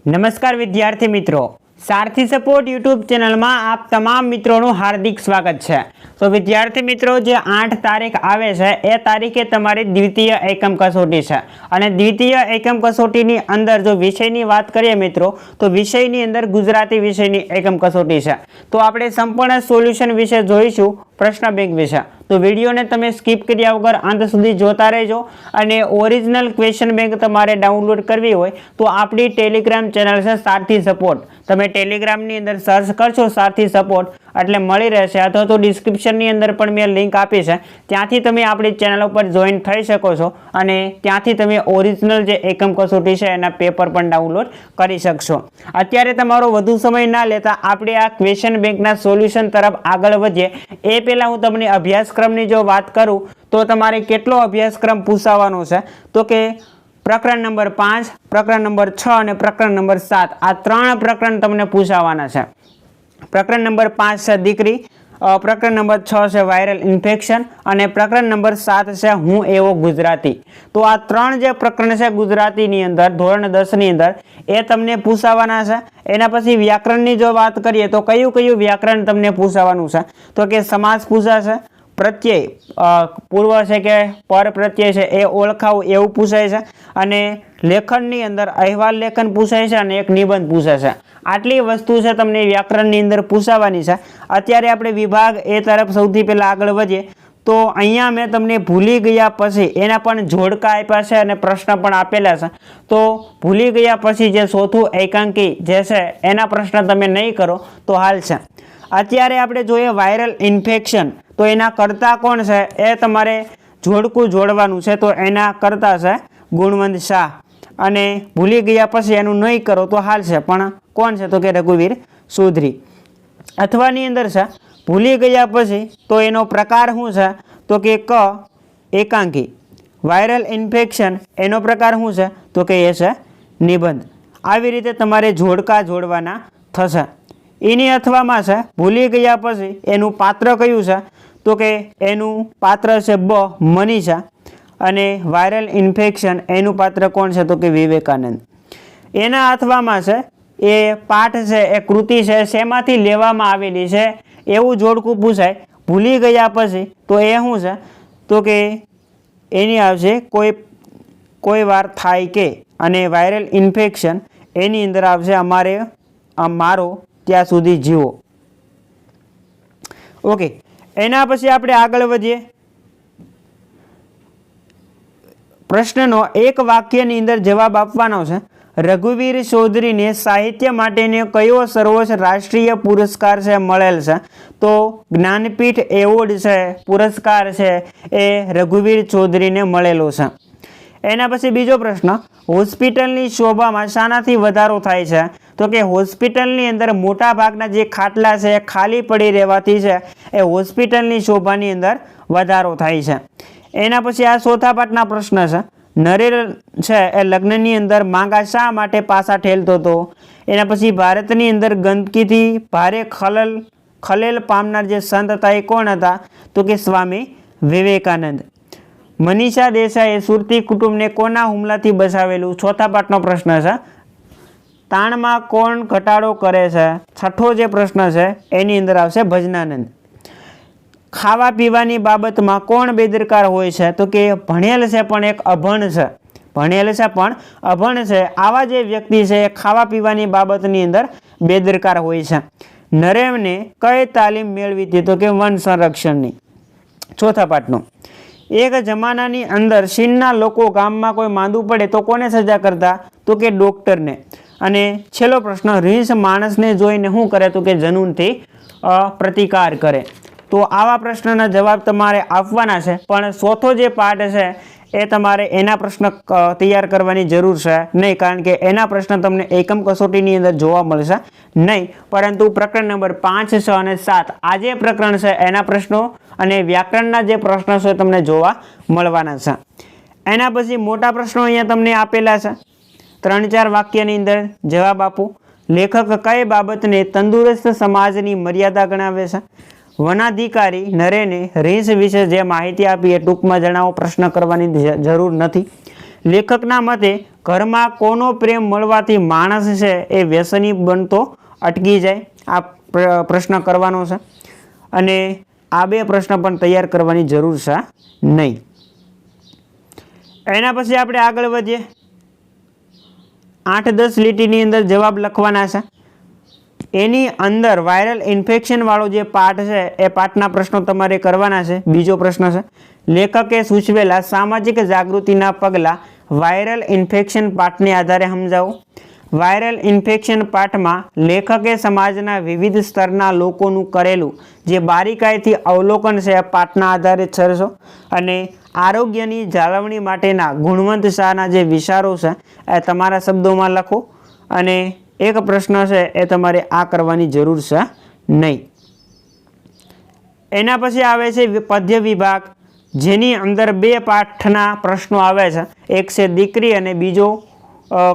નમસ્કાર વિદ્યાર્થી મિત્રો, સારથી સપોર્ટ યુટ્યુબ ચેનલમાં આપ તમામ મિત્રોનું હાર્દિક સ્વાગત છે। તો વિદ્યાર્થી મિત્રો, જે 8 તારીખ આવે છે એ તારીખે તમારી દ્વિતીય એકમ કસોટી છે અને દ્વિતીય એકમ કસોટીની અંદર જો વિષયની વાત કરીએ મિત્રો, તો વિષયની અંદર ગુજરાતી વિષયની એકમ કસોટી છે। તો આપણે સંપૂર્ણ સોલ્યુશન વિશે જોઈશું, પ્રશ્ન બેંક વિશે। તો વિડીયોને તમે સ્કીપ કર્યા વગર અંત સુધી જોતા રહેજો અને ઓરિજિનલ ક્વેશ્ચન બેંક તમારે ડાઉનલોડ કરવી હોય તો આપણી ટેલિગ્રામ ચેનલ છે સારથી સપોર્ટ, તમે ટેલિગ્રામની અંદર સર્ચ કરશો સારથી સપોર્ટ એટલે મળી રહેશે, અથવા તો ડિસ્ક્રિપ્શનની અંદર પણ મેં લિંક આપી છે, ત્યાંથી તમે આપણી ચેનલ ઉપર જોઈન થઈ શકો છો અને ત્યાંથી તમે ઓરિજિનલ જે એકમ કસોટી છે એના પેપર પણ ડાઉનલોડ કરી શકશો। અત્યારે તમારો વધુ સમય ના લેતા આપણે આ ક્વેશ્ચન બેંકના સોલ્યુશન તરફ આગળ વધીએ એ પહેલાં હું તમને અભ્યાસક્રમની જો વાત કરું તો તમારે કેટલો અભ્યાસક્રમ પૂછાવાનો છે, તો કે પ્રકરણ નંબર 5, પ્રકરણ નંબર 6 અને પ્રકરણ નંબર 7 આ 3 પ્રકરણ તમને પૂછાવાના છે। પ્રકરણ નંબર 5 છે દીકરી, પ્રકરણ નંબર 6 છે વાયરલ ઇન્ફેક્શન અને પ્રકરણ નંબર 7 છે હું એવો ગુજરાતી। તો આ 3 જે પ્રકરણ છે ગુજરાતીની અંદર ધોરણ 10 ની અંદર એ તમને પૂછાવાના છે। એના પછી વ્યાકરણની જો વાત કરીએ તો કયું કયું વ્યાકરણ તમને પૂછાવાનું છે, તો કે સમાસ પૂછાશે, પ્રત્યય પૂર્વ છે કે પર પ્રત્યય છે એ ઓળખાવું એવું પૂછાય છે, અને લેખનની અંદર અહેવાલ લેખન પૂછાય છે અને એક નિબંધ પૂછાશે। આટલી વસ્તુ છે તમને વ્યાકરણની અંદર પૂછાવાની છે। અત્યારે આપણે વિભાગ એ તરફ સૌથી પહેલાં આગળ વધીએ તો અહીંયા મેં તમને ભૂલી ગયા પછી એના પણ જોડકા આપ્યા છે અને પ્રશ્ન પણ આપેલા છે। તો ભૂલી ગયા પછી જે ચોથું એકાંકી જે છે એના પ્રશ્ન તમે નહીં કરો તો હાલશે। અત્યારે આપણે જોઈએ વાયરલ ઇન્ફેક્શન, તો એના કરતા કોણ છે એ તમારે જોડકું જોડવાનું છે, તો એના કરતા છે ગુણવંત શાહ, અને ભૂલી ગયા પછી એનું નહીં કરો તો હાલશે, પણ કોણ છે તો કે રઘુવીર ચૌધરી। અથવાની અંદર છે ભૂલી ગયા પછી તો એનો પ્રકાર શું છે, તો કે ક એકાંકી, વાયરલ ઇન્ફેક્શન એનો પ્રકાર શું છે તો કે એ છે નિબંધ। આવી રીતે તમારે જોડકા જોડવાના થશે। એની અથવામાં છે ભૂલી ગયા પછી એનું પાત્ર કયું છે, તો કે એનું પાત્ર છે બ મનીષા, અને વાયરલ ઇન્ફેક્શન એનું પાત્ર કોણ છે તો કે વિવેકાનંદ। એના અથવામાં છે એ પાઠ છે એ કૃતિ છે શેમાંથી લેવામાં આવેલી છે એવું જોડકું પૂછાય। ભૂલી ગયા પછી તો એ શું છે તો કે એની આવશે કોઈ વાર થાય કે, અને વાયરલ ઇન્ફેક્શન એની અંદર આવશે મારો ત્યાં સુધી જીવો। ઓકે, એના પછી આપણે આગળ વધીએ। પ્રશ્નનો એક વાક્યની અંદર જવાબ આપવાનો છે। રઘુવીર ચૌધરીને સાહિત્ય માટેનો કયો સર્વોચ્ચ રાષ્ટ્રીય પુરસ્કાર છે મળેલ છે, તો જ્ઞાનપીઠ એવોર્ડ છે પુરસ્કાર છે એ રઘુવીર ચૌધરીને મળેલો છે। એના પછી બીજો પ્રશ્ન, હોસ્પિટલની શોભામાં શાનાથી વધારો થાય છે, તો કે હોસ્પિટલની અંદર મોટા ભાગના જે ખાટલા છે ખાલી પડી રહેવાથી છે એ હોસ્પિટલની શોભાની અંદર વધારો થાય છે। એના પછી આ ચોથા પાઠના પ્રશ્ન છે, નરેન છે એ લગ્નની અંદર માંગા શા માટે પાસા ઠેલતો હતો। એના પછી ભારતની અંદર ગંદકીથી ભારે ખલેલ પામનાર જે સંત હતા એ કોણ હતા, તો કે સ્વામી વિવેકાનંદ। મનીષા દેસાઈએ સુરતી કુટુંબને કોના હુમલાથી બચાવેલું, ચોથા પાઠનો પ્રશ્ન છે। તાણમાં કોણ ઘટાડો કરે છે, છઠ્ઠો જે પ્રશ્ન છે એની અંદર આવશે ભજનાનંદ। ખાવા પીવાની બાબતમાં કોણ બેદરકાર હોય છે, તો કે ભણેલ છે પણ એક અભણ છે, ભણેલ છે પણ અભણ છે, આવા જે વ્યક્તિ છે એ ખાવા પીવાની બાબતની અંદર બેદરકાર હોય છે। નરેનને કઈ તાલીમ મેળવી હતી, તો કે વન સંરક્ષણની। ચોથા પાઠનો, એક જમાનાની અંદર ચીનના લોકો ગામમાં કોઈ માંદું પડે તો કોને સજા કરતા, તો કે ડોક્ટરને। અને છેલ્લો પ્રશ્ન, રીંછ માણસને જોઈને શું કરે, તો કે જનૂનથી પ્રતિકાર કરે। તો આવા પ્રશ્નના જવાબ તમારે આપવાના છે, પણ ચોથો જે પાઠ છે એ તમારે એના પ્રશ્ન તૈયાર કરવાની જરૂર છે નહીં, કારણ કે એના પ્રશ્ન તમને એકમ કસોટીની અંદર જોવા મળશે નહીં, પરંતુ પ્રકરણ નંબર 5, 6 અને 7 આ જે પ્રકરણ છે એના પ્રશ્નો અને વ્યાકરણના જે પ્રશ્નો છે તમને જોવા મળવાના છે। એના પછી મોટા પ્રશ્નો અહીંયા તમને આપેલા છે, 3-4 વાક્યની અંદર જવાબ આપો। લેખક કઈ બાબતને તંદુરસ્ત સમાજની મર્યાદા ગણાવે છે। વનાધિકારી નરેને રીંછ વિશે જે માહિતી આપી એ ટૂંકમાં જણાવો, પ્રશ્ન કરવાની જરૂર નથી। લેખકના મતે ઘરમાં કોનો પ્રેમ મળવાથી માણસ છે એ વ્યસની બનતો અટકી જાય? આ પ્રશ્ન કરવાનો છે અને આ બે પ્રશ્ન પણ તૈયાર કરવાની જરૂર છે નહીં. એના પછી આપણે આગળ વધીએ. 8-10 લીટીની અંદર જવાબ લખવાના છે. એની અંદર વાયરલ ઇન્ફેક્શન વાળો જે પાઠ છે એ પાઠના પ્રશ્નો તમારે કરવાના છે. બીજો પ્રશ્ન છે, લેખકે સૂચવેલા સામાજિક જાગૃતિના પગલાં વાયરલ ઇન્ફેક્શન પાઠને આધારે સમજાવો. વાયરલ ઇન્ફેક્શન પાઠમાં લેખકે સમાજના વિવિધ સ્તરના લોકોનું કરેલું જે બારીકાઈથી અવલોકન છે એ પાઠના આધારે છરશો અને આરોગ્યની જાળવણી માટેના ગુણવંત શાહના જે વિચારો છે એ તમારા શબ્દોમાં લખો અને એક પ્રશ્ન છે એ તમારે આ કરવાની જરૂર છે નહીં. એના પછી આવે છે પદ્ય વિભાગ, જેની અંદર 2 પાઠના પ્રશ્નો આવે છે. એક છે દીકરી અને બીજો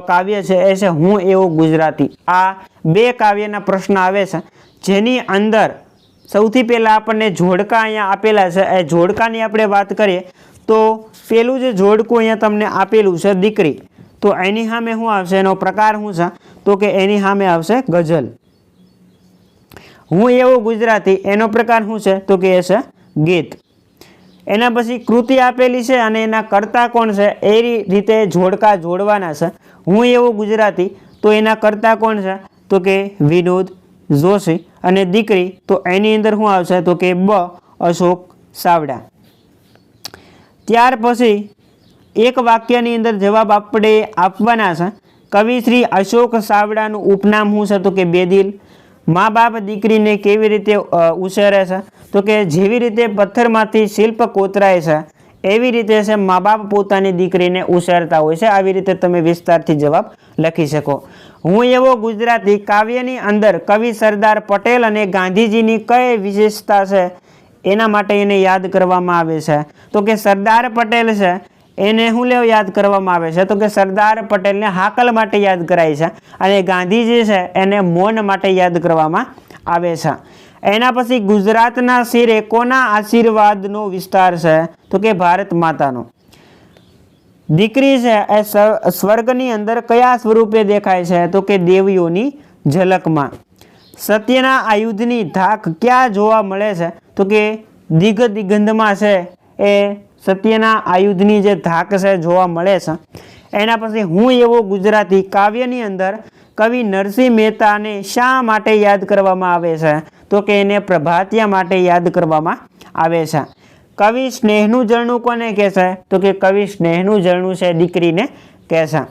કાવ્ય છે એ છે હું એવો ગુજરાતી. આ 2 કાવ્યના પ્રશ્ન આવે છે, જેની અંદર સૌથી પહેલાં આપણને જોડકા અહીંયા આપેલા છે. એ જોડકાની આપણે વાત કરીએ તો પેલું જે જોડકું અહીંયા તમને આપેલું છે દીકરી, તો એની સામે શું આવશે? એનો પ્રકાર શું છે? તો કે એની સામે આવશે ગઝલ. હું એવો ગુજરાતી એનો પ્રકાર શું છે? તો કે એ છે ગીત. એના પછી કૃતિ આપેલી છે અને એના કર્તા કોણ છે એ રીતે જોડકા જોડવાના છે. હું એવો ગુજરાતી તો એના કર્તા કોણ છે? તો કે વિનોદ જોશી. અને દીકરી તો એની અંદર શું આવશે? તો કે બ અશોક ચાવડા. ત્યાર પછી એક વાક્યની અંદર જવાબ આપણે આપવાના છે. કવિ શ્રી અશોક ચાવડાનું ઉપનામ શું છે? તો કે બેદિલ. મા બાપ દીકરીને કેવી રીતે ઉછેરે છે? તો કે જેવી રીતે પથ્થરમાંથી શિલ્પ કોતરાય છે એવી રીતે છે મા બાપ પોતાની દીકરીને ઉછેરતા હોય છે. આવી રીતે તમે વિસ્તારથી જવાબ લખી શકો. હું એવો ગુજરાતી કાવ્યની અંદર કવિ સરદાર પટેલ અને ગાંધીજીની કઈ વિશેષતા છે એના માટે એને યાદ કરવામાં આવે છે? તો કે સરદાર પટેલ છે એને શું યાદ કરવામાં આવે છે? તો કે સરદાર પટેલને હાકલ માટે યાદ કરાય છે અને ગાંધીજી છે એને મૌન માટે યાદ કરવામાં આવે છે. એના પછી ગુજરાતના શિરે કોના આશીર્વાદનો વિસ્તાર છે? તો કે ભારત માતાનો. દીકરી છે એ સ્વર્ગની અંદર કયા સ્વરૂપે દેખાય છે? તો કે દેવીઓની ઝલકમાં. સત્યના આયુધની ધાક ક્યાં જોવા મળે છે? તો કે દિગંધમાં છે એ સત્યના આયુધની જે ધાક છે જોવા મળે છે. એના પછી હું એવો ગુજરાતી કાવ્યની અંદર કવિ નરસિંહ મહેતાને શા માટે યાદ કરવામાં આવે છે? તો કે એને પ્રભાતિયા માટે યાદ કરવામાં આવે છે. કવિ સ્નેહનું ઝરણું કોને કહે છે? તો કે કવિ સ્નેહનું ઝરણું છે દીકરીને કહે છે.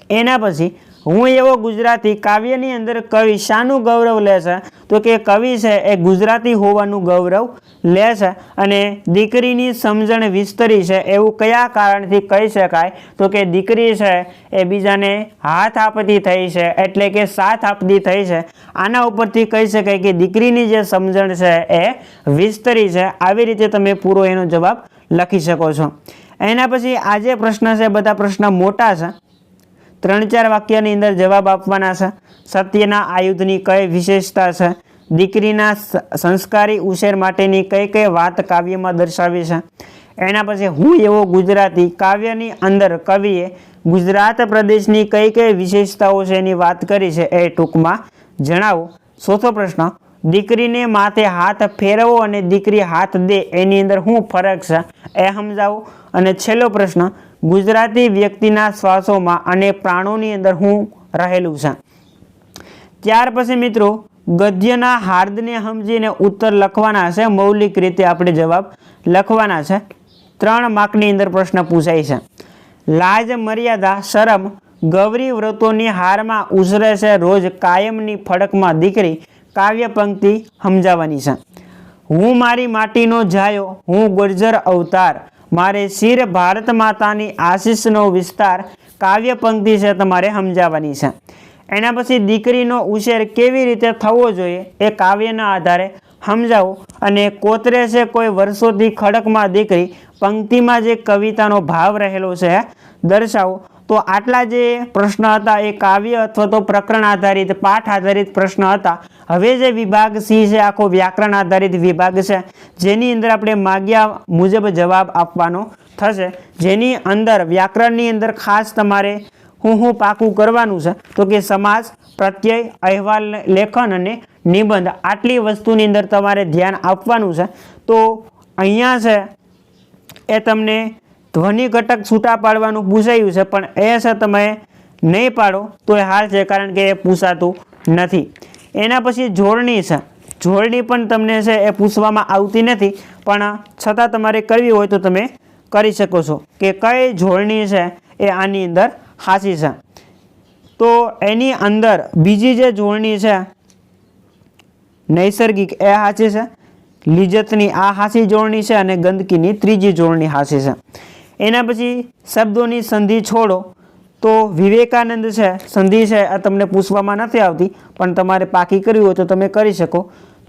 એના પછી હું એવો ગુજરાતી કાવ્યની અંદર કવિ શાનું ગૌરવ લે છે? તો કે કવિ છે એ ગુજરાતી હોવાનું ગૌરવ લે છે અને દીકરીની સમજણ વિસ્તરી છે એવું કયા કારણથી કહી શકાય? તો કે દીકરી છે એ બીજાને હાથ આપતી થઈ છે, એટલે કે સાથ આપતી થઈ છે. આના ઉપરથી કહી શકાય કે દીકરીની જે સમજણ છે એ વિસ્તરી છે. આવી રીતે તમે પૂરો એનો જવાબ લખી શકો છો. એના પછી આ જે પ્રશ્ન છે બધા પ્રશ્ન મોટા છે. 3-4 વાક્યની અંદર જવાબ આપવાના છે. સત્યના આયુધની કઈ વિશેષતા છે? દીકરીના સંસ્કારી ઉછેર માટેની કઈ કઈ વાત કાવ્યમાં દર્શાવી છે? એના પછી હું એવો ગુજરાતી કાવ્યની અંદર કવિએ ગુજરાત પ્રદેશની કઈ કઈ વિશેષતાઓ છે એની વાત કરી છે એ ટૂંકમાં જણાવો. ચોથો પ્રશ્ન, દીકરીને માથે હાથ ફેરવો અને દીકરી હાથ દે એની અંદર શું ફરક છે એ સમજાવો. અને છેલ્લો પ્રશ્ન, ગુજરાતી વ્યક્તિના શ્વાસોમાં અને પ્રાણોની અંદર શું રહેલું છે? ત્યાર પછી મિત્રો ગદ્યના હાર્દને સમજીને ઉત્તર લખવાના છે. મૌલિક રીતે આપણે જવાબ લખવાના છે. 3 માર્કની અંદર પ્રશ્ન પૂછાય છે. લાજ મર્યાદા શરમ ગૌરી વ્રતોની હારમાં ઉછરે છે રોજ કાયમની ફડકમાં દીકરી કાવ્ય પંક્તિ સમજાવવાની છે. હું મારી માટીનો જાયો, હું ગુર્જર અવતાર, મારે શિર ભારત માતાની આશીષનો વિસ્તાર કાવ્ય પંક્તિ છે તમારે સમજાવવાની છે. એના પછી દીકરીનો ઉછેર કેવી રીતે થવો જોઈએ એ કાવ્યના આધારે સમજાવો અને કોતરે છે કોઈ વર્ષોથી ખડકમાં દીકરી પંક્તિમાં જે કવિતાનો ભાવ રહેલો છે દર્શાવો. તો આટલા જે પ્રશ્ન હતા એ કાવ્ય અથવા તો પ્રકરણ આધારિત પાઠ આધારિત પ્રશ્ન હતા. હવે જે વિભાગ સી છે આખો વ્યાકરણ આધારિત વિભાગ છે, જેની અંદર આપણે માગ્યા મુજબ જવાબ આપવાનો થશે, જેની અંદર વ્યાકરણની અંદર ખાસ તમારે હું પાકું કરવાનું છે તો કે સમાસ, પ્રત્યય, અહેવાલ લેખન અને નિબંધ, આટલી વસ્તુની અંદર તમારે ધ્યાન આપવાનું છે. તો અહીંયા છે એ તમને ધ્વનિ ઘટક છૂટા પાડવાનું પૂછાયું છે, પણ એ છે તમે નહીં પાડો તો એ હાલ છે, કારણ કે એ પૂછાતું નથી. એના પછી જોડણી છે. જોડણી પણ તમને છે એ પૂછવામાં આવતી નથી, પણ છતાં તમારે કરવી હોય તો તમે કરી શકો છો કે કઈ જોડણી છે એ આની અંદર હાચી છે. તો એની અંદર બીજી જે જોડણી છે નૈસર્ગિક એ હાચી છે, લિજ્જતની આ હાચી જોડણી છે અને ગંદકીની ત્રીજી જોડણી હાચી છે. એના પછી શબ્દોની સંધિ છોડો. તો વિવેકાનંદ છે સંધિ છે આ તમને પૂછવામાં નથી આવતી, પણ તમારે પાકી કરવી હોય તો તમે કરી શકો.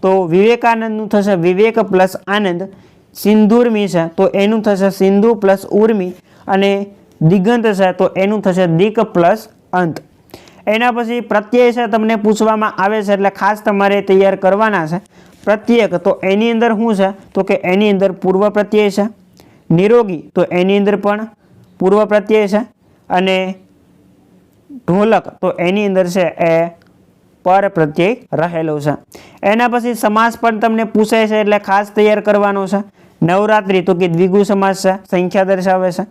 તો વિવેકાનંદનું થશે વિવેક પ્લસ આનંદ. સિંધુર્મી છે તો એનું થશે સિંધુ પ્લસ ઉર્મી, અને દિગંત છે તો એનું થશે દિક પ્લસ અંત. એના પછી પ્રત્યય છે તમને પૂછવામાં આવે છે એટલે ખાસ તમારે તૈયાર કરવાના છે. પ્રત્યેક તો એની અંદર શું છે તો કે એની અંદર પૂર્વ પ્રત્યય છે. નિરોગી તો એની અંદર પણ પૂર્વ પ્રત્યય છે, અને ઢોલક તો એની અંદર છે એ પર પ્રત્યય રહેલો છે. એના પછી સમાસ પણ તમને પૂછાય છે એટલે ખાસ તૈયાર કરવાનો છે. નવરાત્રિ તો કે દ્વિગુ સમાસ છે, સંખ્યા દર્શાવે છે.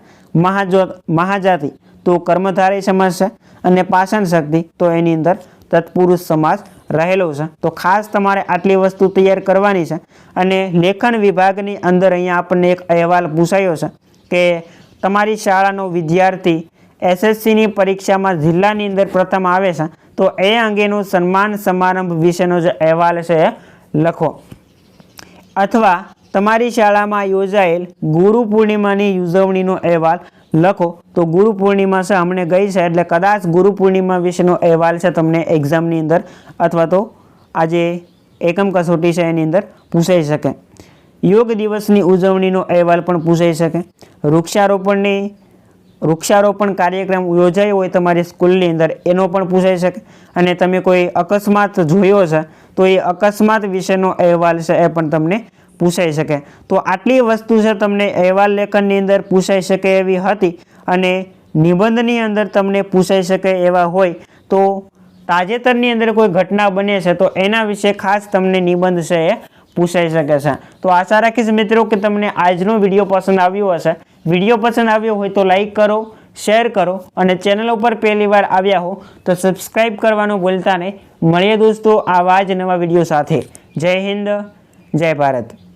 મહાજાતિ તો કર્મધારય સમાસ છે, અને પાષાણ શક્તિ તો એની અંદર તત્પુરુષ સમાસ રહેલો છે. તો ખાસ તમારે આટલી વસ્તુ તૈયાર કરવાની છે. અને લેખન વિભાગની અંદર અહીંયા આપણને એક અહેવાલ પૂછાયો છે કે તમારી શાળાનો વિદ્યાર્થી એસએસસીની પરીક્ષામાં જિલ્લાની અંદર પ્રથમ આવે છે તો એ અંગેનો સન્માન સમારંભ વિશેનો જે અહેવાલ છે એ લખો. અથવા તમારી શાળામાં યોજાયેલ ગુરુ પૂર્ણિમાની ઉજવણીનો અહેવાલ લખો. તો ગુરુ પૂર્ણિમા છે હમણે ગઈ છે એટલે કદાચ ગુરુ પૂર્ણિમા વિશેનો અહેવાલ છે તમને એક્ઝામની અંદર અથવા તો આજે એકમ કસોટી છે એની અંદર પૂછાઈ શકે. યોગ દિવસની ઉજવણીનો અહેવાલ પણ પૂછાઈ શકે. વૃક્ષારોપણ કાર્યક્રમ યોજાયો હોય તમારી સ્કૂલની અંદર એનો પણ પૂછાઈ શકે. અને તમે કોઈ અકસ્માત જોયો છે તો એ અકસ્માત વિશેનો અહેવાલ છે એ પણ તમને પૂછાઈ શકે. તો આટલી વસ્તુ છે તમને અહેવાલ લેખનની અંદર પૂછાઈ શકે એવી હતી. અને નિબંધની અંદર તમને પૂછાઈ શકે એવા હોય તો તાજેતરની અંદર કોઈ ઘટના બને છે તો એના વિશે ખાસ તમને નિબંધ છે એ પૂછાઈ શકે છે. તો આશા રાખીશ મિત્રો કે તમને આજનો વિડીયો પસંદ આવ્યો હશે. વિડીયો પસંદ આવ્યો હોય તો લાઈક કરો, શેર કરો, અને ચેનલ ઉપર પહેલી વાર આવ્યા હો તો સબસ્ક્રાઈબ કરવાનું ભૂલતા નહીં. મળીએ દોસ્તો આવા જ નવા વિડીયો સાથે. જય હિન્દ, જય ભારત.